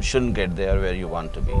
shouldn't get there where you want to be।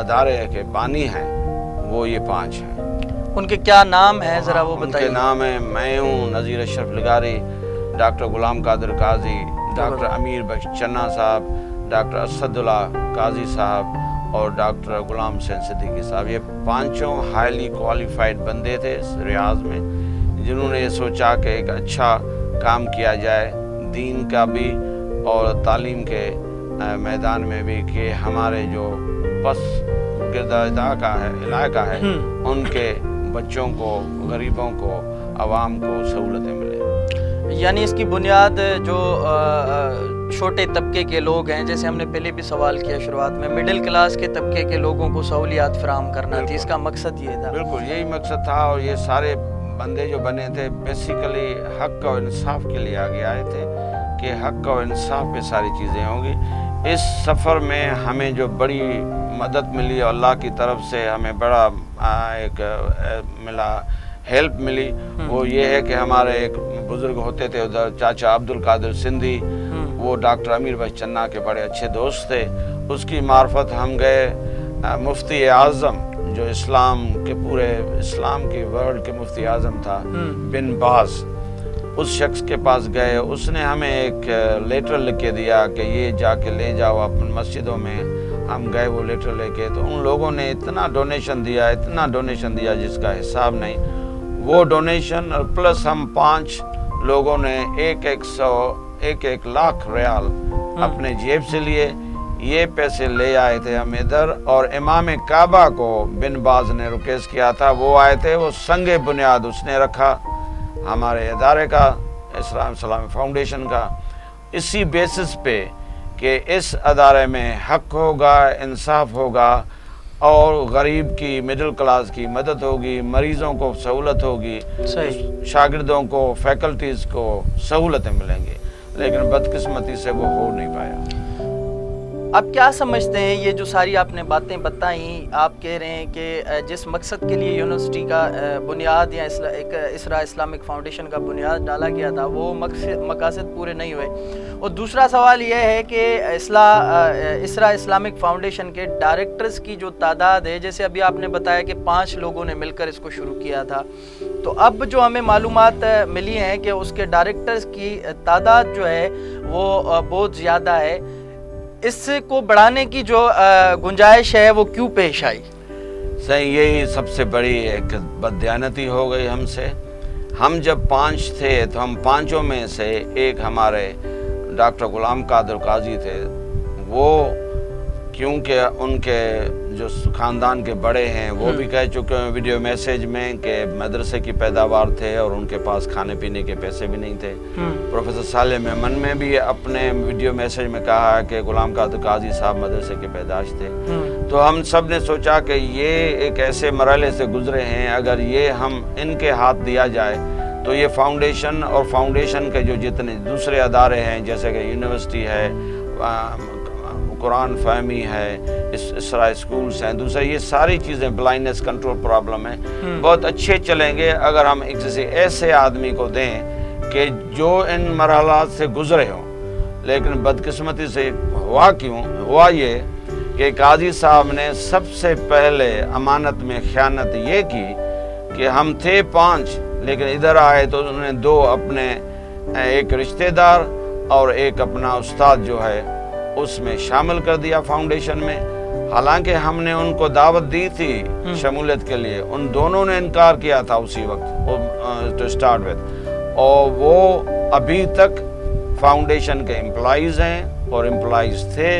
ادارے کے بانی ہیں وہ یہ 5 ہیں۔ ان کے کیا نام ہیں ذرا وہ بتائیے؟ ان کے نام ہیں، میں ہوں نذیر اشرف لغاری، ڈاکٹر غلام قادر قاضی، ڈاکٹر امیر بخش چنا صاحب، ڈاکٹر اسد اللہ قاضی صاحب اور ڈاکٹر غلام حسین صدیقی صاحب۔ یہ 5 ہائیلی کوالیفائڈ بندے تھے اس ریاض میں، جنہوں نے یہ سوچا کہ ایک اچھا کام کیا جائے دین کا بھی اور تعلیم کے میدان میں بھی، کہ ہمارے جو پس گردہ علاقہ ہے ان کے بچوں کو، غریبوں کو، عوام کو سہولتیں ملیں۔ یعنی اس کی بنیاد جو چھوٹے طبقے کے لوگ ہیں، جیسے ہم نے پہلے بھی سوال کیا شروعات میں، مڈل کلاس کے طبقے کے لوگوں کو سہولیات فراہم کرنا تھی، اس کا مقصد یہ تھا۔ بالکل یہی مقصد تھا، اور یہ سارے بندے جو بنے تھے بیسیکلی حق اور انصاف کے لیے آگے آئے تھے کہ حق اور انصاف پہ ساری چیزیں ہوں گی۔ اس سفر میں ہمیں جو بڑی مدد ملی اور اللہ کی طرف سے ہمیں بڑا ایک ملا، ہیلپ ملی، وہ یہ ہے کہ ہمارے ایک بزرگ ہوتے تھے ادھر، چاچا عبد القادر سندھی، وہ ڈاکٹر امیر بخش چنا کے بڑے اچھے دوست تھے، اس کی معرفت ہم گئے مفتی اعظم جو اسلام کے پورے اسلام کی ورلڈ کے مفتی اعظم تھا بن باز، اس شخص کے پاس گئے، اس نے ہمیں ایک لیٹر لکھ کے دیا کہ یہ جا کے لے جاؤ اپن مسجدوں میں۔ ہم گئے وہ لیٹر لے کے، تو ان لوگوں نے اتنا ڈونیشن دیا جس کا حساب نہیں۔ وہ ڈونیشن اور پلس ہم 5 لوگوں نے ایک لاکھ ریال اپنے جیب سے لیے، یہ پیسے لے آئے تھے ہم ادھر، اور امام کعبہ کو بن باز نے ریکویسٹ کیا تھا، وہ آئے تھے، وہ سنگ بنیاد اس نے رکھا ہمارے ادارے کا، اسلامی فاؤنڈیشن کا، اسی بیسس پہ کہ اس ادارے میں حق ہوگا، انصاف ہوگا اور غریب کی، مڈل کلاس کی مدد ہوگی، مریضوں کو سہولت ہوگی، شاگردوں کو، فیکلٹیز کو سہولتیں ملیں گی، لیکن بدقسمتی سے وہ ہو نہیں پایا۔ آپ کیا سمجھتے ہیں یہ جو ساری آپ نے باتیں بتائیں، آپ کہہ رہے ہیں کہ جس مقصد کے لیے یونیورسٹی کا بنیاد یا ایک اسرا اسلامک فاؤنڈیشن کا بنیاد ڈالا گیا تھا، وہ مقاصد پورے نہیں ہوئے، اور دوسرا سوال یہ ہے کہ اسرا اسلامک فاؤنڈیشن کے ڈائریکٹرز کی جو تعداد ہے، جیسے ابھی آپ نے بتایا کہ 5 لوگوں نے مل کر اس کو شروع کیا تھا، تو اب جو ہمیں معلومات ملی ہیں کہ اس کے ڈائریکٹرز کی تعداد جو ہے وہ بہت زیادہ ہے، اس کو بڑھانے کی جو گنجائش ہے وہ کیوں پیش آئی؟ صحیح، یہی سب سے بڑی ایک بددیانتی ہو گئی ہم سے۔ ہم جب 5 تھے تو ہم 5 میں سے ایک ہمارے ڈاکٹر غلام قادر قاضی تھے، وہ کیونکہ ان کے جو خاندان کے بڑے ہیں وہ بھی کہہ چکے ہیں ویڈیو میسیج میں کہ مدرسے کی پیداوار تھے اور ان کے پاس کھانے پینے کے پیسے بھی نہیں تھے۔ پروفیسر صالح میمن میں بھی اپنے ویڈیو میسیج میں کہا ہے کہ غلام قادر قاضی صاحب مدرسے کے پیدائش تھے۔ تو ہم سب نے سوچا کہ یہ ایک ایسے مرحلے سے گزرے ہیں، اگر یہ ہم ان کے ہاتھ دیا جائے تو یہ فاؤنڈیشن اور فاؤنڈیشن کے جو جتنے دوسرے ادارے ہیں، جیسے کہ یونیورسٹی ہے، قرآن فہمی ہے، اسرا اسکولز ہیں، دوسرے یہ ساری چیزیں، بلائنڈنس کنٹرول پرابلم ہے، بہت اچھے چلیں گے اگر ہم ایک کسی ایسے آدمی کو دیں کہ جو ان مرحلات سے گزرے ہوں۔ لیکن بدقسمتی سے ہوا یہ کہ قاضی صاحب نے سب سے پہلے امانت میں خیانت یہ کی کہ ہم تھے 5، لیکن ادھر آئے تو انہوں نے 2 اپنے، ایک رشتہ دار اور ایک اپنا استاد جو ہے اس میں شامل کر دیا فاؤنڈیشن میں، حالانکہ ہم نے ان کو دعوت دی تھی شمولیت کے لیے، ان دونوں نے انکار کیا تھا اسی وقت ٹو سٹارٹ وتھ، اور وہ ابھی تک فاؤنڈیشن کے امپلائیز ہیں اور امپلائیز تھے،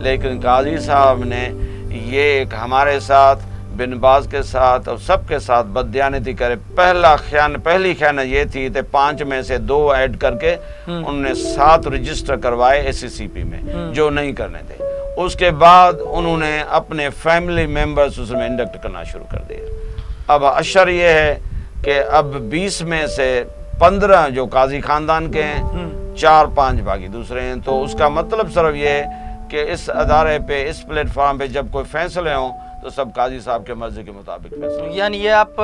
لیکن قاضی صاحب نے یہ ایک ہمارے ساتھ، بن باز کے ساتھ اور سب کے ساتھ بددیانتی کرے۔ پہلی خیانت یہ تھی کہ 5 میں سے 2 ایڈ کر کے انہوں نے 7 رجسٹر کروائے SCCP میں جو نہیں کرنے تھے۔ اس کے بعد انہوں نے اپنے فیملی ممبرز اس میں انڈکٹ کرنا شروع کر دیا۔ اب اشر یہ ہے کہ اب 20 میں سے 15 جو قاضی خاندان کے ہیں، 4-5 باقی دوسرے ہیں، تو اس کا مطلب صرف یہ ہے کہ اس ادارے پہ، اس پلیٹ فارم پہ جب کوئی فیصلے ہوں تو سب قاضی صاحب کے مرضی کے مطابق فیصلہ۔ یعنی یہ آپ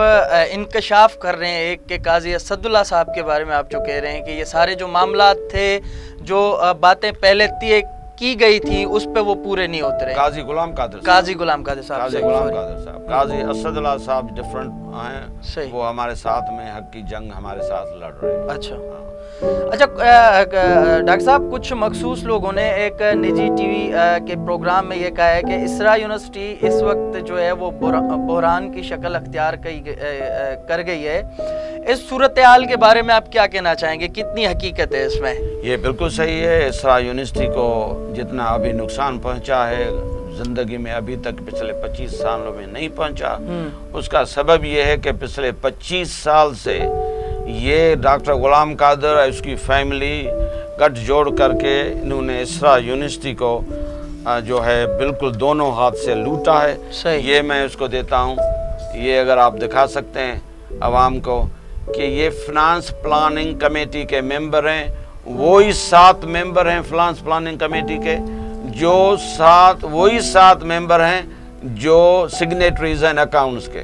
انکشاف کر رہے ہیں ایک کہ قاضی اسد اللہ صاحب کے بارے میں آپ جو کہہ رہے ہیں کہ یہ سارے جو معاملات تھے، جو باتیں پہلے تھی، ایک کی گئی تھی اس پہ وہ پورے نہیں اترے. قاضی غلام قادر قاضی غلام قادر صاحب. قاضی غلام قادر صاحب. قاضی اسد اللہ صاحب ڈفرنٹ ہیں, وہ ہمارے ساتھ میں حق کی جنگ ہمارے ساتھ لڑ رہے ہیں. اچھا اچھا ڈاکٹر صاحب, کچھ مخصوص لوگوں نے ایک نجی ٹی وی کے پروگرام میں یہ کہا ہے کہ اسرا یونیورسٹی اس وقت جو ہے وہ بحران کی شکل اختیار کر گئی ہے. اس صورتحال کے بارے میں آپ کیا کہنا چاہیں گے, کتنی حقیقت ہے اس میں؟ یہ بالکل صحیح ہے. اسرا یونیورسٹی کو جتنا ابھی نقصان پہنچا ہے زندگی میں ابھی تک پچھلے 25 سالوں میں نہیں پہنچا. اس کا سبب یہ ہے کہ پچھلے 25 سال سے یہ ڈاکٹر غلام قادر اور اس کی فیملی گٹھ جوڑ کر کے انہوں نے اسرا یونیورسٹی کو جو ہے بالکل دونوں ہاتھ سے لوٹا ہے. یہ میں اس کو دیتا ہوں. یہ اگر آپ دکھا سکتے ہیں عوام کو کہ یہ فنانس پلاننگ کمیٹی کے ممبر ہیں, وہی 7 ممبر ہیں فنانس پلاننگ کمیٹی کے, جو وہی 7 ممبر ہیں جو سگنیٹریز ہیں اکاؤنٹس کے.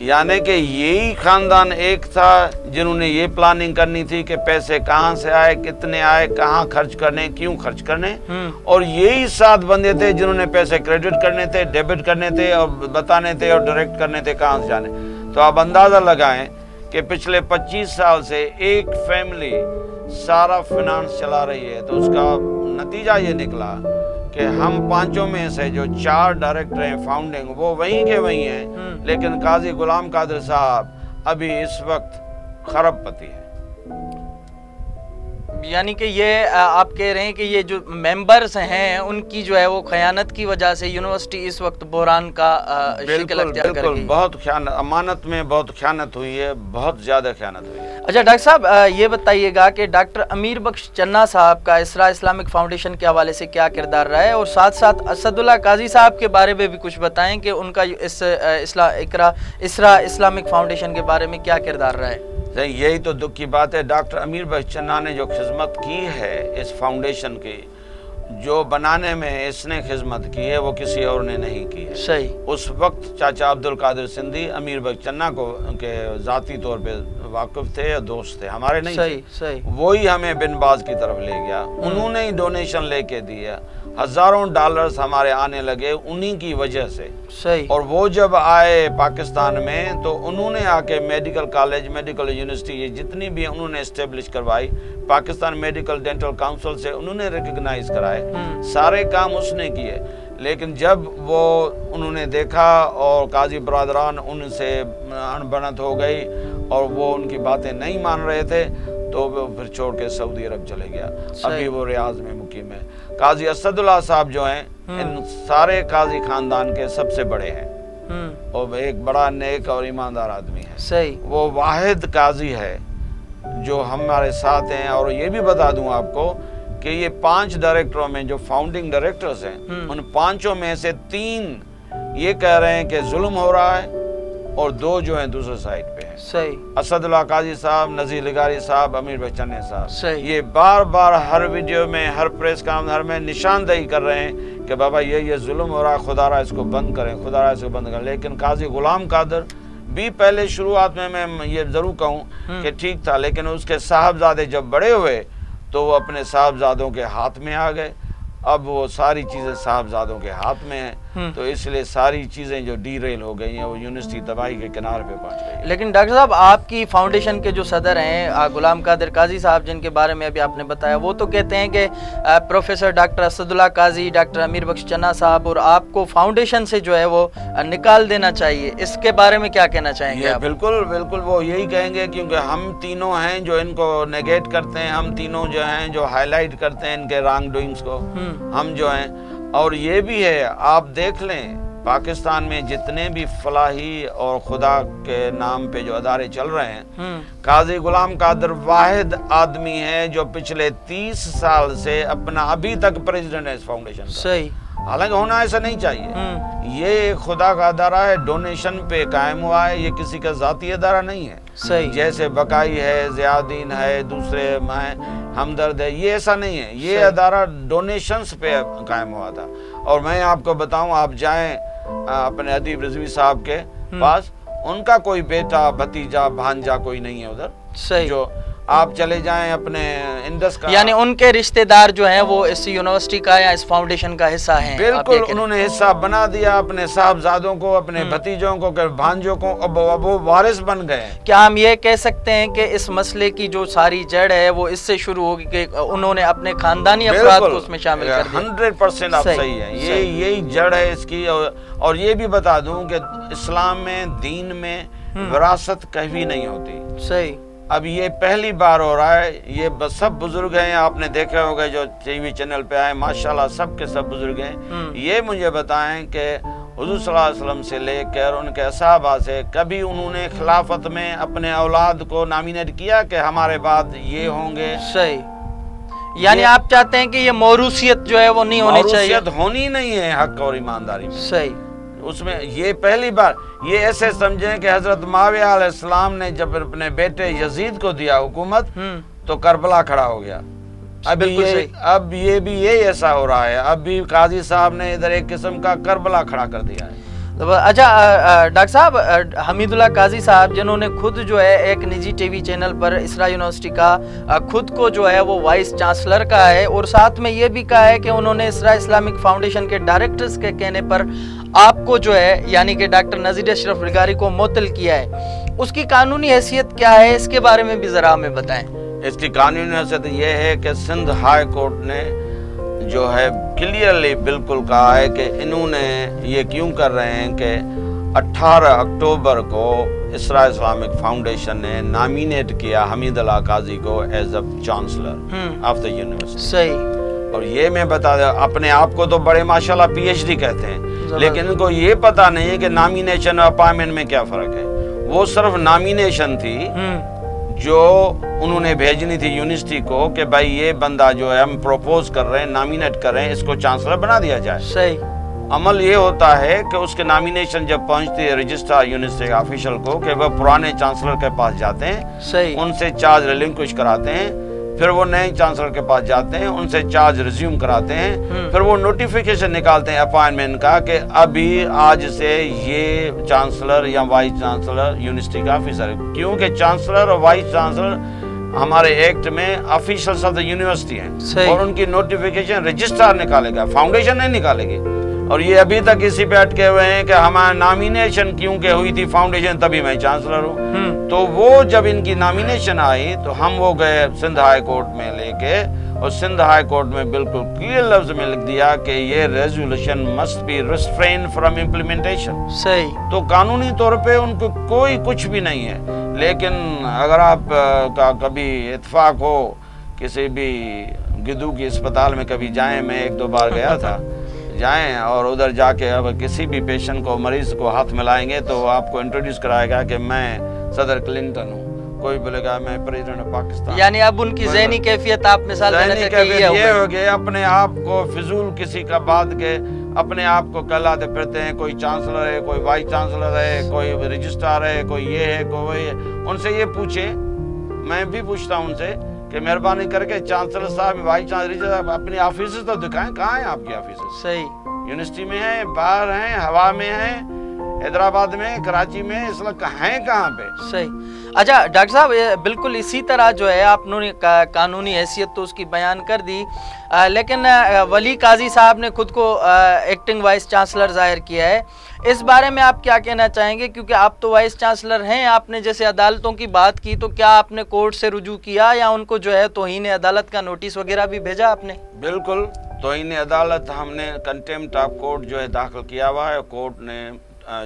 یعنی کہ یہی خاندان ایک تھا جنہوں نے یہ پلاننگ کرنی تھی کہ پیسے کہاں سے آئے, کتنے آئے, کہاں خرچ کرنے, کیوں خرچ کرنے, اور یہی 7 بندے تھے جنہوں نے پیسے کریڈٹ کرنے تھے, ڈیبٹ کرنے تھے اور بتانے تھے اور ڈائریکٹ کرنے تھے کہاں سے جانے. تو آپ اندازہ لگائیں کہ پچھلے 25 سال سے ایک فیملی سارا فنانس چلا رہی ہے. تو اس کا نتیجہ یہ نکلا کہ ہم 5 میں سے جو 4 ڈائریکٹر ہیں فاؤنڈنگ وہ وہیں کے وہیں ہیں, لیکن قاضی غلام قادر صاحب ابھی اس وقت خراب پتی ہے. یعنی کہ یہ آپ کہہ رہے ہیں کہ یہ جو ممبرز ہیں ان کی جو ہے وہ خیانت کی وجہ سے یونیورسٹی اس وقت بحران کا شکل اختیار کر گئی. بہت خیانت, امانت میں بہت خیانت ہوئی ہے, بہت زیادہ خیانت ہوئی ہے. اچھا ڈاکٹر صاحب, یہ بتائیے گا کہ ڈاکٹر امیر بخش چنا صاحب کا اسرا اسلامک فاؤنڈیشن کے حوالے سے کیا کردار رہا ہے, اور ساتھ ساتھ اسد اللہ قاضی صاحب کے بارے میں بھی کچھ بتائیں کہ ان کا اس اسرا اسلامک فاؤنڈیشن کے بارے میں کیا کردار رہا ہے. یہی تو دکھ کی بات ہے. ڈاکٹر امیر بخش چنا نے جو خدمت کی ہے اس فاؤنڈیشن کی, جو بنانے میں اس نے خدمت کی ہے وہ کسی اور نے نہیں کی ہے. صحیح. اس وقت چاچا عبدالقادر سندھی امیر بخش چنا کو کے ذاتی طور پہ واقف تھے یا دوست تھے, ہمارے نہیں تھے. صحیح. وہی ہمیں بن باز کی طرف لے گیا, انہوں نے ہی ڈونیشن لے کے دیا. ہزاروں ڈالرز ہمارے آنے لگے انہی کی وجہ سے. صحیح. اور وہ جب آئے پاکستان میں تو انہوں نے آ کے میڈیکل کالج, میڈیکل یونیورسٹی, یہ جتنی بھی انہوں نے اسٹیبلش کروائی, پاکستان میڈیکل ڈینٹل کاؤنسل سے انہوں نے ریکگنائز کرائے, سارے کام اس نے کیے. لیکن جب وہ انہوں نے دیکھا اور قاضی برادران ان سے انبنت ہو گئی اور وہ ان کی باتیں نہیں مان رہے تھے تو وہ پھر چھوڑ کے سعودی عرب چلے گیا. ابھی وہ ریاض میں مقیم ہے. قاضی اسد اللہ صاحب جو ہیں ان سارے قاضی خاندان کے سب سے بڑے ہیں, اور ایک بڑا نیک اور ایماندار آدمی ہے. صحیح. وہ واحد قاضی ہے جو ہمارے ساتھ ہیں. اور یہ بھی بتا دوں آپ کو کہ یہ 5 ڈائریکٹروں میں جو فاؤنڈنگ ڈائریکٹرز ہیں ان 5 میں سے 3 یہ کہہ رہے ہیں کہ ظلم ہو رہا ہے اور 2 جو ہیں دوسرے سائٹ پہ ہیں. صحیح. اسد اللہ قاضی صاحب, نذیر لغاری صاحب, امیر بخش چنا صاحب. صحیح. یہ بار بار ہر ویڈیو میں, ہر پریس کانفرنس میں نشاندہی کر رہے ہیں کہ بابا یہ ظلم ہو رہا ہے, خدا را اس کو بند کریں, خدا را اس کو بند کریں. لیکن قاضی غلام قادر بھی پہلے شروعات میں یہ ضرور کہوں کہ ٹھیک تھا, لیکن اس کے صاحبزادے جب بڑے ہوئے تو وہ اپنے صاحبزادوں کے ہاتھ میں آ گئے. اب وہ ساری چیزیں صاحبزادوں کے ہاتھ میں ہیں, تو اس لیے ساری چیزیں جو ڈی ریل ہو گئی ہیں وہ یونیورسٹی تباہی کے کنارے پہ پہنچ گئی. لیکن ڈاکٹر صاحب, آپ کی فاؤنڈیشن کے جو صدر ہیں غلام قادر قاضی صاحب, جن کے بارے میں ابھی آپ نے بتایا, وہ تو کہتے ہیں کہ پروفیسر ڈاکٹر اسد اللہ قاضی, ڈاکٹر امیر بخش چنا صاحب اور آپ کو فاؤنڈیشن سے جو ہے وہ نکال دینا چاہیے. اس کے بارے میں کیا کہنا چاہیں گے؟ بالکل بالکل وہ یہی کہیں گے, کیونکہ ہم تینوں ہیں جو ان کو نیگیٹ کرتے ہیں, ہم تینوں جو ہیں جو ہائی لائٹ کرتے ہیں ان کے رانگ ڈوئنگز کو, ہم جو ہیں. اور یہ بھی ہے, آپ دیکھ لیں پاکستان میں جتنے بھی فلاحی اور خدا کے نام پہ جو ادارے چل رہے ہیں, قاضی غلام قادر واحد آدمی ہے جو پچھلے 30 سال سے اپنا ابھی تک پریزیڈنٹ ہے اس فاؤنڈیشن کا. صحیح. حالانکہ ہونا ایسا نہیں چاہیے. یہ خدا کا ادارہ ہے, ڈونیشن پہ قائم ہوا ہے, یہ کسی کا ذاتی ادارہ نہیں ہے. صحیح. جیسے بقائی ہے, ضیاءالدین ہے, دوسرے ہمدرد ہے, یہ ایسا نہیں ہے. یہ ادارہ ڈونیشنز پہ قائم ہوا تھا. اور میں آپ کو بتاؤں, آپ جائیں اپنے ادیب رضوی صاحب کے پاس, ان کا کوئی بیٹا, بھتیجا, بھانجا کوئی نہیں ہے ادھر. صحیح. جو آپ چلے جائیں اپنے انڈس کا، یعنی ان کے رشتہ دار جو ہیں وہ اس یونیورسٹی کا یا اس فاؤنڈیشن کا حصہ ہیں؟ بالکل، انہوں نے حصہ بنا دیا اپنے صاحبزادوں کو، اپنے بھتیجوں کو، بھانجوں کو، اب وہ وارث بن گئے۔ کیا ہم یہ کہہ سکتے ہیں کہ اس مسئلے کی جو ساری جڑ ہے وہ اس سے شروع ہوگی کہ انہوں نے اپنے خاندانی افراد کو اس میں شامل کر دیا؟ 100% آپ صحیح ہیں، یہی جڑ ہے اس کی۔ اور یہ بھی بتا دوں کہ اسلام میں، دین میں وراثت کبھی نہیں ہوتی۔ صحیح۔ اب یہ پہلی بار ہو رہا ہے۔ یہ سب بزرگ ہیں، آپ نے دیکھے ہوگا جو ٹی وی چینل پہ آئے، ماشاءاللہ سب کے سب بزرگ ہیں۔ یہ مجھے بتائیں کہ حضور صلی اللہ علیہ وسلم سے لے کر ان کے صحابہ سے کبھی انہوں نے خلافت میں اپنے اولاد کو نامینیٹ کیا کہ ہمارے بعد یہ ہوں گے؟ صحیح۔ یعنی آپ چاہتے ہیں کہ یہ موروثیت جو ہے وہ نہیں ہونی چاہیے؟ موروثیت ہونی نہیں ہے حق اور ایمانداری میں۔ صحیح۔ اس میں یہ پہلی بار، یہ ایسے سمجھیں کہ حضرت معاویہ علیہ السلام نے جب اپنے بیٹے یزید کو دیا حکومت تو کربلا کھڑا ہو گیا۔ اب یہ بھی ایسا ہو رہا ہے، اب بھی قاضی صاحب نے ادھر ایک قسم کا کربلا کھڑا کر دیا ہے۔ اچھا ڈاکٹر صاحب، حمید اللہ قاضی صاحب جنہوں نے خود جو ہے ایک نجی ٹی وی چینل پر اسرا یونیورسٹی کا خود کو جو ہے وہ وائس چانسلر کا ہے، اور ساتھ میں یہ بھی کہا ہے کہ انہوں نے اسرا اسلامک فاؤنڈیشن کے ڈائریکٹرز کے کہنے پر آپ کو جو ہے یعنی کہ ڈاکٹر نذیر اشرف لغاری کو معطل کیا ہے، اس کی قانونی حیثیت کیا ہے؟ اس کے بارے میں بھی ذرا ہمیں بتائیں۔ اس کی قانونی حیثیت یہ ہے کہ سندھ ہائی کورٹ نے جو ہے کلیئرلی بالکل کہا ہے کہ انہوں نے یہ کیوں کر رہے ہیں کہ 18 اکتوبر کو اسرا اسلامک فاؤنڈیشن نے نامینیٹ کیا حمید اللہ قاضی کو as a chancellor of the university. صحیح۔ اور یہ میں بتا دوں، اپنے آپ کو تو بڑے ماشاءاللہ پی ایچ ڈی کہتے ہیں، لیکن ان کو یہ پتا نہیں ہے کہ نامینیشن اور اپائنٹمنٹ میں کیا فرق ہے۔ وہ صرف نامینیشن تھی جو انہوں نے بھیجنی تھی یونیورسٹی کو کہ بھائی یہ بندہ جو ہے ہم پروپوز کر رہے ہیں، نامینیٹ کر رہے ہیں، اس کو چانسلر بنا دیا جائے۔ صحیح۔ عمل یہ ہوتا ہے کہ اس کے نامینیشن جب پہنچتی ہے رجسٹرار یونیورسٹی آفیشل کو کہ وہ پرانے چانسلر کے پاس جاتے ہیں، صحیح، ان سے چارج ریلنکوش کراتے ہیں، پھر وہ نئے چانسلر کے پاس جاتے ہیں، ان سے چارج ریزیوم کراتے ہیں، پھر وہ نوٹیفیکیشن نکالتے ہیں اپائنٹمنٹ کا کہ ابھی آج سے یہ چانسلر یا وائس چانسلر یونیورسٹی کا آفیسر ہے، کیونکہ چانسلر اور وائس چانسلر ہمارے ایکٹ میں آفیشلز آف دا یونیورسٹی ہیں، اور ان کی نوٹیفیکیشن رجسٹرار نکالے گا، فاؤنڈیشن نہیں نکالے گی۔ اور یہ ابھی تک اسی پہ اٹکے ہوئے ہیں کہ ہمارا نامینیشن کیونکہ ہوئی تھی فاؤنڈیشن تبھی میں چانسلر ہوں۔ تو وہ جب ان کی نامینیشن آئی تو ہم وہ گئے سندھ ہائی کورٹ میں لے کے، اور سندھ ہائی کورٹ میں بالکل کلیئر لفظ میں لکھ دیا کہ یہ resolution must be restrain from implementation. صحیح۔ تو قانونی طور پہ ان کو کوئی کچھ بھی نہیں ہے، لیکن اگر آپ کا کبھی اتفاق ہو کسی بھی گدو کی اسپتال میں کبھی جائیں، میں 1-2 بار گیا تھا، جائیں اور ادھر جا کے اب کسی بھی پیشنٹ کو، مریض کو ہاتھ ملائیں گے تو آپ کو انٹروڈیوس کرائے گا کہ میں صدر کلنٹن ہوں، کوئی بولے گا میں پریزیڈنٹ پاکستان۔ یعنی اب ان کی ذہنی کیفیت آپ مثال دینا چاہتے ہیں یہ ہو گیا، اپنے آپ کو فضول کسی کا بات کے اپنے آپ کو کہلاتے پھرتے ہیں، کوئی چانسلر ہے، کوئی وائس چانسلر ہے، کوئی رجسٹرار ہے، کوئی یہ ہے، کوئی ہے۔ ان سے یہ پوچھیں، میں بھی پوچھتا ہوں ان سے کہ مہربانی کر کے چانسلر صاحب، وائس چانسلر صاحب اپنی آفیسز تو دکھائیں، کہاں ہیں آپ کی آفیسز؟ صحیح۔ یونیورسٹی میں ہیں، باہر ہیں، ہوا میں ہیں، حیدرآباد میں، کراچی میں، اس وقت ہیں کہاں پہ؟ صحیح۔ اچھا ڈاکٹر صاحب، بالکل اسی طرح جو ہے آپ نے قانونی حیثیت تو اس کی بیان کر دی، لیکن ولی قاضی صاحب نے خود کو ایکٹنگ وائس چانسلر ظاہر کیا ہے، اس بارے میں آپ کیا کہنا چاہیں گے؟ کیونکہ آپ تو وائس چانسلر ہیں، آپ نے جیسے عدالتوں کی بات کی، تو کیا آپ نے کورٹ سے رجوع کیا یا ان کو جو ہے توہین عدالت کا نوٹس وغیرہ بھی بھیجا آپ نے؟ بالکل، توہین عدالت ہم نے کنٹیمپٹ آف کورٹ جو ہے داخل کیا ہوا ہے، کورٹ نے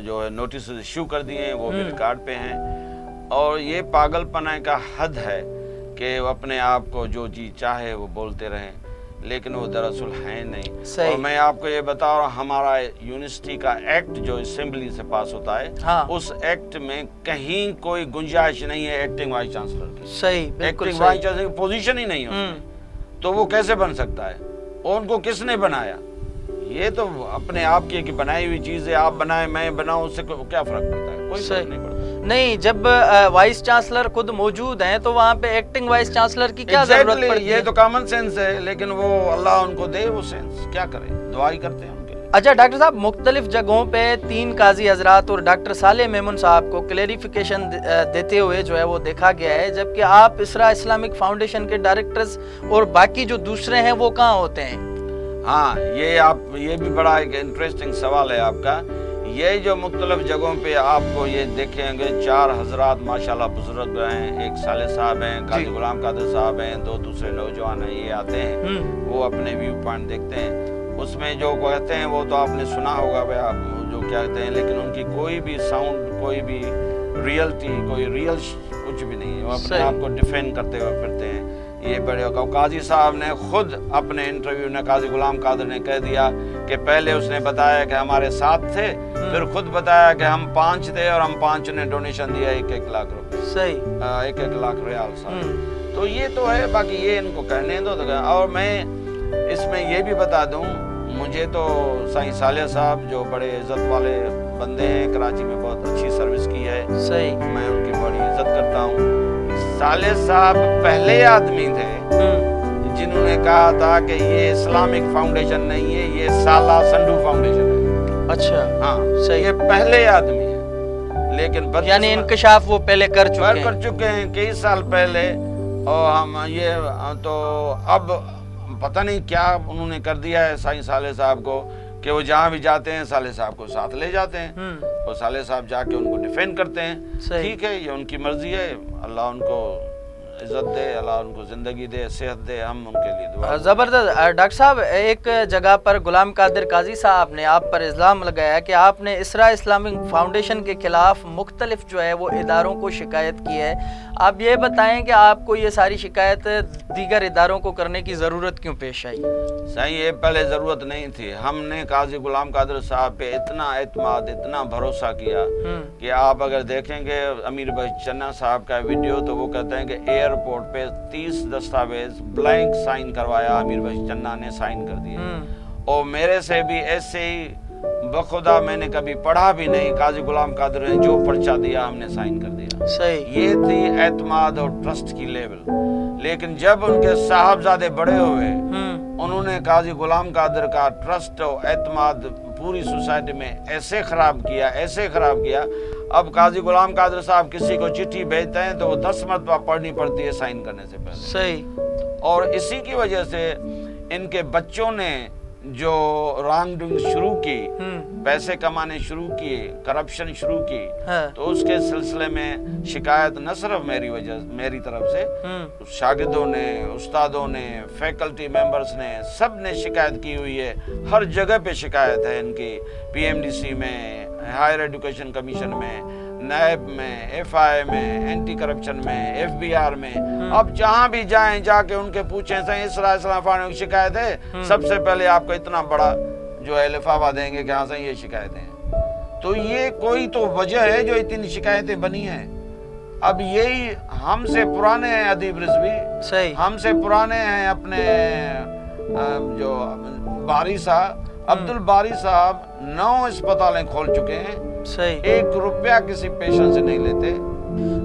جو ہے نوٹس ایشو کر دیے ہیں، وہ بھی ریکارڈ پہ ہیں، اور یہ پاگل پنے کا حد ہے کہ وہ اپنے آپ کو جو جی چاہے وہ بولتے رہیں، لیکن وہ دراصل ہیں نہیں۔ اور میں آپ کو یہ بتا رہا ہوں، ہمارا یونیورسٹی کا ایکٹ جو اسمبلی سے پاس ہوتا ہے، اس ایکٹ میں کہیں کوئی گنجائش نہیں ہے ایکٹنگ وائس چانسلر کی۔ صحیح، ایکٹنگ وائس چانسلر کی پوزیشن ہی نہیں ہے، تو وہ کیسے بن سکتا ہے؟ اور ان کو کس نے بنایا؟ یہ تو اپنے آپ کی بنائی ہوئی چیز ہے، آپ بنائیں میں بناؤں، اس سے کیا فرق پڑتا ہے؟ کوئی فرق نہیں پڑتا۔ نہیں، جب وائس چانسلر خود موجود ہیں تو وہاں پہ ایکٹنگ وائس چانسلر کی کیا ضرورت پڑتی ہے؟ یہ تو کامن سینس ہے، لیکن وہ اللہ ان کو دے وہ سینس، کیا کریں، دعا ہی کرتے ہیں ان کے لیے۔ اچھا ڈاکٹر صاحب، مختلف جگہوں پہ 3 قاضی حضرات اور ڈاکٹر صالح میمون صاحب کو کلیریفیکیشن دیتے ہوئے جو ہے وہ دیکھا گیا ہے، جبکہ آپ اسرا اسلامک فاؤنڈیشن کے ڈائریکٹرز اور باقی جو دوسرے ہیں وہ کہاں ہوتے ہیں؟ ہاں، یہ بھی بڑا ایک انٹرسٹنگ سوال ہے آپ کا۔ یہ جو مختلف جگہوں پہ آپ کو یہ دیکھیں گے 4 حضرات ماشاءاللہ بزرگ ہیں، ایک صالح صاحب ہیں، قاضی غلام قادر صاحب ہیں، 2 دوسرے نوجوان ہیں، یہ آتے ہیں، وہ اپنے ویو پوائنٹ دیکھتے ہیں۔ اس میں جو کہتے ہیں وہ تو آپ نے سنا ہوگا بھائی آپ جو کیا کہتے ہیں، لیکن ان کی کوئی بھی ساؤنڈ، کوئی بھی ریئلٹی، کوئی ریئل کچھ بھی نہیں ہے، وہ اپنے آپ کو ڈیفینڈ کرتے ہوئے پھرتے ہیں۔ یہ بڑے قاضی صاحب نے خود اپنے انٹرویو میں، قاضی غلام قادر نے کہہ دیا کہ پہلے اس نے بتایا کہ ہمارے ساتھ تھے، پھر خود بتایا کہ ہم 5 تھے اور ہم 5 نے ڈونیشن دیا 1-1 لاکھ روپے، صحیح 1-1 لاکھ ریال صاحب۔ تو یہ تو ہے، باقی یہ ان کو کہنے دو۔ اور میں اس میں یہ بھی بتا دوں، مجھے تو سائیں صالح صاحب جو بڑے عزت والے بندے ہیں، کراچی میں بہت اچھی سروس کی ہے، صحیح، میں ان کی بڑی عزت کرتا ہوں۔ صالح صاحب پہلے آدمی تھے جنہوں نے کہا تھا کہ یہ اسلامک فاؤنڈیشن نہیں ہے، یہ سالہ سنڈو فاؤنڈیشن ہے۔ اچھا، ہاں صحیح، یہ پہلے آدمی ہیں، لیکن یعنی انکشاف وہ پہلے کر چکے ہیں کئی سال پہلے، اور ہم یہ تو اب پتہ نہیں کیا انہوں نے کر دیا ہے سائیں صالح صاحب کو کہ وہ جہاں بھی جاتے ہیں صالح صاحب کو ساتھ لے جاتے ہیں، اور صالح صاحب جا کے ان کو ڈیفینڈ کرتے ہیں۔ ٹھیک ہے، یہ ان کی مرضی ہے، اللہ ان کو عزت دے، اللہ ان کو زندگی دے، صحت دے، ہم ان کے لیے دعا۔ زبردست ڈاکٹر صاحب، ایک جگہ پر غلام قادر قاضی صاحب نے آپ پر الزام لگایا کہ آپ نے اسرا اسلامک فاؤنڈیشن کے خلاف مختلف جو ہے وہ اداروں کو شکایت کی ہے۔ آپ یہ بتائیں کہ آپ کو یہ ساری شکایت دیگر اداروں کو کرنے کی ضرورت کیوں پیش آئی؟ صحیح، یہ پہلے ضرورت نہیں تھی۔ ہم نے قاضی غلام قادر صاحب پہ اتنا اعتماد، اتنا بھروسہ کیا کہ آپ اگر دیکھیں گے امیر بخش چنا صاحب کا ویڈیو تو وہ کہتے ہیں کہ ایئرپورٹ پہ 30 دستاویز بلینک سائن کروایا، امیر بخش چنا نے سائن کر دیے، اور میرے سے بھی ایسے ہی بخدا میں نے کبھی پڑھا بھی نہیں، قاضی غلام قادر نے جو پرچہ دیا ہم نے سائن کر دیا۔ صحیح، یہ تھی اعتماد اور ٹرسٹ کی لیول۔ لیکن جب ان کے صاحبزادے بڑے ہوئے، انہوں نے قاضی غلام قادر کا ٹرسٹ اور اعتماد پوری سوسائٹی میں ایسے خراب کیا، اب قاضی غلام قادر صاحب کسی کو چٹھی بھیجتے ہیں تو وہ 10 مرتبہ پڑھنی پڑتی ہے سائن کرنے سے پہلے۔ صحیح، اور اسی کی وجہ سے ان کے بچوں نے جو رانگ ڈوئنگ شروع کی، پیسے کمانے شروع کیے، کرپشن شروع کی، تو اس کے سلسلے میں شکایت نہ صرف میری طرف سے، شاگردوں نے، استادوں نے، فیکلٹی ممبرز نے، سب نے شکایت کی ہوئی ہے۔ ہر جگہ پہ شکایت ہے ان کی، PMDC میں، ہائر ایڈوکیشن کمیشن میں، نیب میں، FI میں، اینٹی کرپشن میں، FBR میں۔ اب جہاں بھی جائیں جا کے ان کے پوچھیں سائیں اسرا اسلام فاؤنڈیشن کی شکایت ہے، سب سے پہلے آپ کو اتنا بڑا جو ہے لفافہ دیں گے کہ ہاں سائیں یہ شکایتیں ہیں۔ تو یہ کوئی تو وجہ ہے جو اتنی شکایتیں بنی ہیں۔ اب یہی ہم سے پرانے ہیں ادیب رضوی، ہم سے پرانے ہیں اپنے جو باری صاحب، عبد الباری صاحب 9 اسپتالیں کھول چکے ہیں، 1 روپیہ کسی پیشنٹ سے نہیں لیتے۔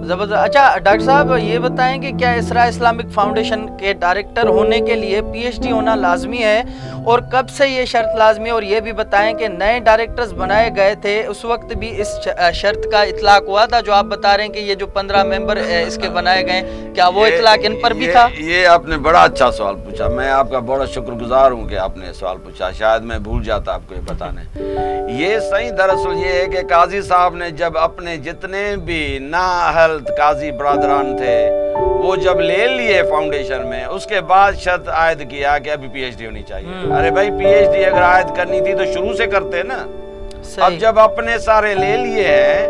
زبردست۔ اچھا ڈاکٹر صاحب، یہ بتائیں کہ کیا اسرا اسلامک فاؤنڈیشن کے ڈائریکٹر ہونے کے لیے PhD ہونا لازمی ہے، اور کب سے یہ شرط لازمی ہے؟ اور یہ بھی بتائیں کہ نئے ڈائریکٹرز بنائے گئے تھے اس وقت بھی اس شرط کا اطلاق ہوا تھا جو آپ بتا رہے ہیں کہ یہ جو 15 ممبر اس کے بنائے گئے، کیا وہ اطلاق ان پر بھی تھا؟ یہ آپ نے بڑا اچھا سوال پوچھا، میں آپ کا بڑا شکر گزار ہوں کہ آپ نے سوال پوچھا، شاید میں بھول جاتا آپ کو یہ بتانے۔ یہ صحیح، دراصل یہ ہے کہ قاضی صاحب نے جب اپنے جتنے بھی نااہل قاضی برادران تھے وہ جب لے لیے فاؤنڈیشن میں، اس کے بعد شرط عائد کیا کہ ابھی PhD ہونی چاہیے۔ ارے بھائی PhD اگر عائد کرنی تھی تو شروع سے کرتے نا، اب جب اپنے سارے لے لیے ہیں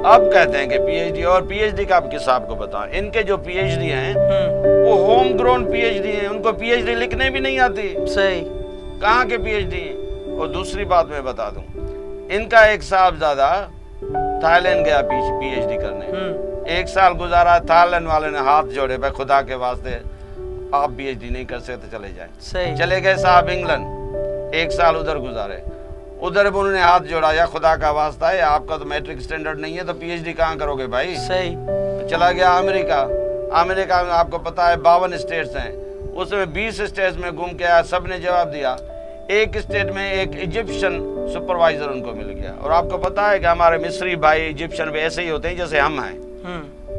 اب کہتے ہیں کہ PhD، اور PhD کا آپ کس آپ کو بتاؤں، ان کے جو PhD ہیں وہ ہوم گرون PhD ہیں، ان کو PhD لکھنے بھی نہیں آتی۔ صحیح، کہاں کے PhD؟ اور دوسری بات میں بتا دوں، ان کا ایک صاحبزادہ تھائی لینڈ گیا PhD کرنے، 1 سال گزارا، تھائی لینڈ والے نے ہاتھ جوڑے، بھائی خدا کے واسطے آپ PhD نہیں کر سکتے چلے جائیں۔ چلے گئے صاحب انگلینڈ، 1 سال ادھر گزارے، ادھر بھی انہوں نے ہاتھ جوڑا، یا خدا کا واسطہ ہے آپ کا تو میٹرک سٹینڈرڈ نہیں ہے تو PhD کہاں کرو گے بھائی؟ چلا گیا امریکہ میں آپ کو پتا ہے 52 اسٹیٹس ہیں، اس میں 20 اسٹیٹس میں گھوم کے آیا، سب نے جواب دیا ایک اسٹیٹ میں ایک ایجپشن سپروائزر ان کو مل گیا. اور آپ کو پتا ہے کہ ہمارے مصری بھائی ایجپشن بھی ایسے ہی ہوتے ہیں جیسے ہم ہیں.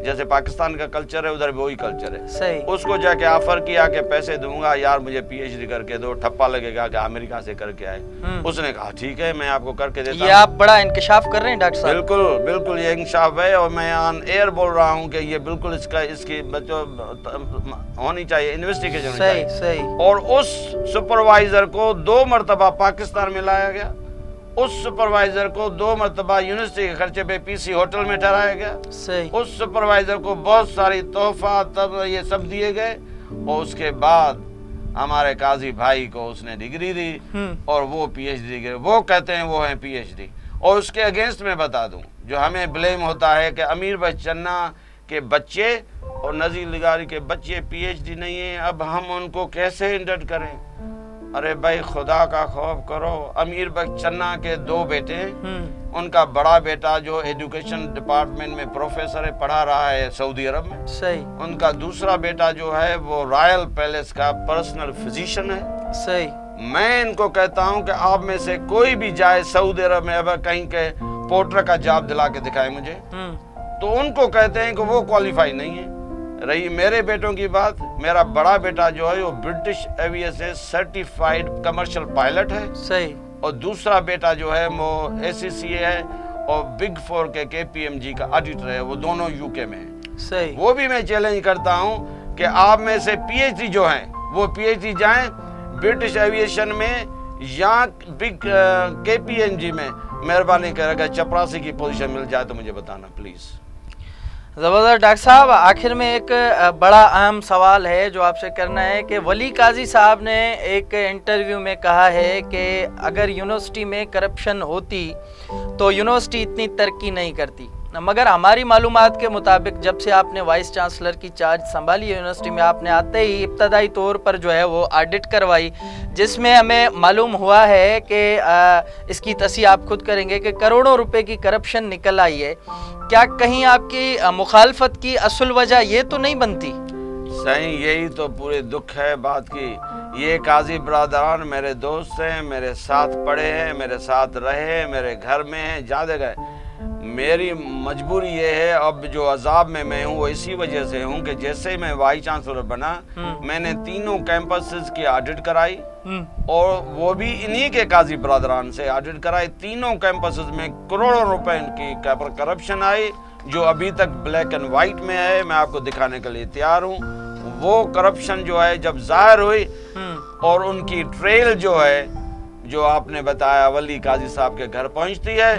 جیسے پاکستان کا کلچر ہے ادھر بھی وہی کلچر ہے. صحیح. اس کو جا کے آفر کیا کہ پیسے دوں گا یار مجھے پی ایچ ڈی کر کے دو, ٹھپا لگے گا کہ امریکہ سے کر کے آئے. اس نے کہا ٹھیک ہے میں آپ کو کر کے دیتا ہوں. یہ آپ بڑا انکشاف کر رہے ہیں ڈاکٹر صاحب. بالکل بالکل یہ انکشاف ہے, اور میں آن ایئر بول رہا ہوں کہ یہ بالکل اس کی بچوں ہونی چاہیے, انویسٹیگیشن ہونی چاہیے. صحیح. اور اس سپروائزر کو 2 مرتبہ پاکستان میں لایا گیا. اس سپروائزر کو 2 مرتبہ یونیورسٹی کے خرچے پہ پی سی ہوٹل میں ٹھہرایا گیا. صحیح. اس سپروائزر کو بہت ساری تحفہ یہ سب دیے گئے, اور اس کے بعد ہمارے قاضی بھائی کو اس نے ڈگری دی, اور وہ پی ایچ ڈی گئے. وہ کہتے ہیں وہ ہیں پی ایچ ڈی. اور اس کے اگینسٹ میں بتا دوں, جو ہمیں بلیم ہوتا ہے کہ امیر بھائی چنا کے بچے اور نذیر لغاری کے بچے پی ایچ ڈی نہیں ہیں, اب ہم ان کو کیسے انڈکٹ کریں؟ ارے بھائی خدا کا خوف کرو. امیر بخش چنا کے 2 بیٹے ہیں. ان کا بڑا بیٹا جو ایڈوکیشن ڈپارٹمنٹ میں پروفیسر ہے, پڑھا رہا ہے سعودی عرب میں. صحیح. ان کا دوسرا بیٹا جو ہے وہ رائل پیلیس کا پرسنل فزیشین ہے. صحیح. میں ان کو کہتا ہوں کہ آپ میں سے کوئی بھی جائے سعودی عرب میں اگر کہیں کے پورٹر کا جاب دلا کے دکھائے مجھے, تو ان کو کہتے ہیں کہ وہ کوالیفائی نہیں ہے. رہی میرے بیٹوں کی بات, میرا بڑا بیٹا جو ہے وہ British avian certified commercial pilot ہے. صحیح. اور دوسرا بیٹا جو ہے وہ اے سی سی اے ہے, اور بگ 4 کے پی ایم جی کا آڈیٹر ہے. وہ دونوں یو کے میں ہیں. صحیح. وہ بھی میں چیلنج کرتا ہوں کہ آپ میں سے پی ایچ ڈی جو ہیں وہ پی ایچ ڈی جائیں برٹش ایویشن میں یا بگ کے پی ایم جی میں. مہربانی کر اگر چپراسی کی پوزیشن مل جائے تو مجھے بتانا پلیز. زبردست. ڈاکٹر صاحب آخر میں ایک بڑا اہم سوال ہے جو آپ سے کرنا ہے کہ ولی قاضی صاحب نے ایک انٹرویو میں کہا ہے کہ اگر یونیورسٹی میں کرپشن ہوتی تو یونیورسٹی اتنی ترقی نہیں کرتی, مگر ہماری معلومات کے مطابق جب سے آپ نے وائس چانسلر کی چارج سنبھالی یونیورسٹی میں, آپ نے آتے ہی ابتدائی طور پر جو ہے وہ آڈٹ کروائی, جس میں ہمیں معلوم ہوا ہے کہ اس کی تصحیح آپ خود کریں گے کہ کروڑوں روپے کی کرپشن نکل آئی ہے. کیا کہیں آپ کی مخالفت کی اصل وجہ یہ تو نہیں بنتی؟ صحیح, یہی تو پورے دکھ ہے بات کی. یہ قاضی برادران میرے دوست ہیں, میرے ساتھ پڑھے ہیں, میرے ساتھ رہے, میرے گھر میں ہیں, جاتے گئے. میری مجبوری یہ ہے, اب جو عذاب میں ہوں وہ اسی وجہ سے ہوں کہ جیسے میں وائس چانسلر بنا میں نے 3 کیمپسز کی آڈٹ کرائی, اور وہ بھی انہی کے قاضی برادران سے آڈٹ کرائی. 3 کیمپسز میں کروڑوں روپے کی کرپشن آئی, جو ابھی تک بلیک اینڈ وائٹ میں ہے. میں آپ کو دکھانے کے لیے تیار ہوں. وہ کرپشن جو ہے جب ظاہر ہوئی اور ان کی ٹریل جو ہے, جو آپ نے بتایا ولی قاضی صاحب کے گھر پہنچتی ہے,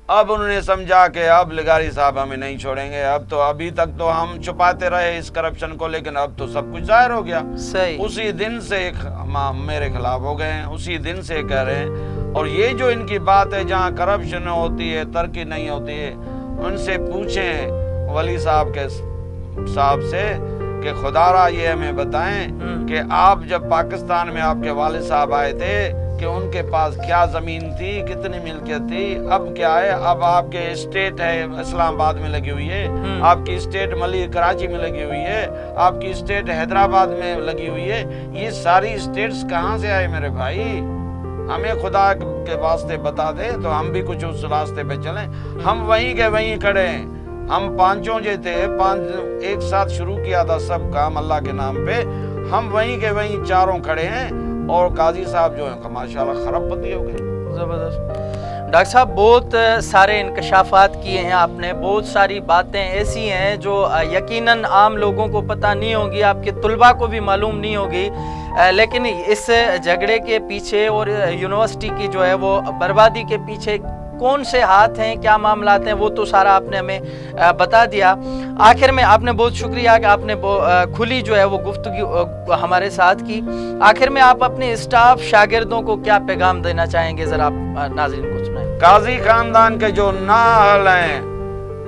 اب انہوں نے سمجھا کہ اب لغاری صاحب ہمیں نہیں چھوڑیں گے. اب تو ابھی تک تو ہم چھپاتے رہے اس کرپشن کو, لیکن اب تو سب کچھ ظاہر ہو گیا. اسی دن سے میرے خلاف ہو گئے ہیں, اسی دن سے کہہ رہے ہیں. اور یہ جو ان کی بات ہے جہاں کرپشن ہوتی ہے ترقی نہیں ہوتی ہے, ان سے پوچھیں ولی صاحب سے کہ خدا را یہ ہمیں بتائیں کہ آپ جب پاکستان میں آپ کے والد صاحب آئے تھے کہ ان کے پاس کیا زمین تھی, کتنی ملکیت تھی, اب کیا ہے. اب آپ کے اسٹیٹ ہے اسلام آباد میں لگی ہوئی ہے, آپ کی اسٹیٹ کراچی میں لگی ہوئی ہے, آپ کی اسٹیٹ حیدرآباد میں لگی ہوئی ہے. یہ ساری اسٹیٹس کہاں سے آئے میرے بھائی؟ ہمیں خدا کے واسطے بتا دیں تو ہم بھی کچھ اس راستے پہ چلیں. ہم وہیں کے وہیں کھڑے ہیں. ہم 5 جو تھے 5 ایک ساتھ شروع کیا تھا سب کام اللہ کے نام پہ. ہم وہیں کے وہیں 4 کھڑے ہیں, اور قاضی صاحب جو ہیں ماشاءاللہ خراب پتی ہو گئے. زبردست. ڈاکٹر صاحب بہت سارے انکشافات کیے ہیں آپ نے, بہت ساری باتیں ایسی ہیں جو یقیناً عام لوگوں کو پتہ نہیں ہوگی, آپ کے طلباء کو بھی معلوم نہیں ہوگی, لیکن اس جھگڑے کے پیچھے اور یونیورسٹی کی جو ہے وہ بربادی کے پیچھے کون سے ہاتھ ہیں, کیا معاملات ہیں, وہ تو سارا آپ نے ہمیں بتا دیا. آخر میں آپ نے بہت شکریہ کہ آپ نے کھلی جو ہے وہ گفتگو ہمارے ساتھ کی. آخر میں آپ اپنے اسٹاف شاگردوں کو کیا پیغام دینا چاہیں گے, ذرا آپ ناظرین کو سنائیں. قاضی خاندان کے جو نااہل ہیں,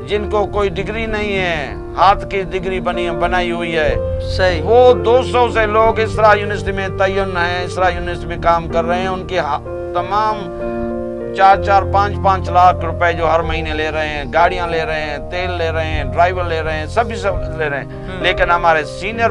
جن کو کوئی ڈگری نہیں ہے, ہاتھ کی ڈگری بنائی ہوئی ہے, صحیح, وہ 200 سے لوگ اسرا یونیورسٹی میں تعین ہیں, اسرا یونیورسٹی میں کام کر رہے ہیں. ان کی تمام 4-5 لاکھ روپے جو ہر مہینے لے رہے ہیں, گاڑیاں لے رہے ہیں, تیل لے رہے ہیں, ڈرائیور لے رہے ہیں, سب لے رہے ہیں. لیکن ہمارے سینئر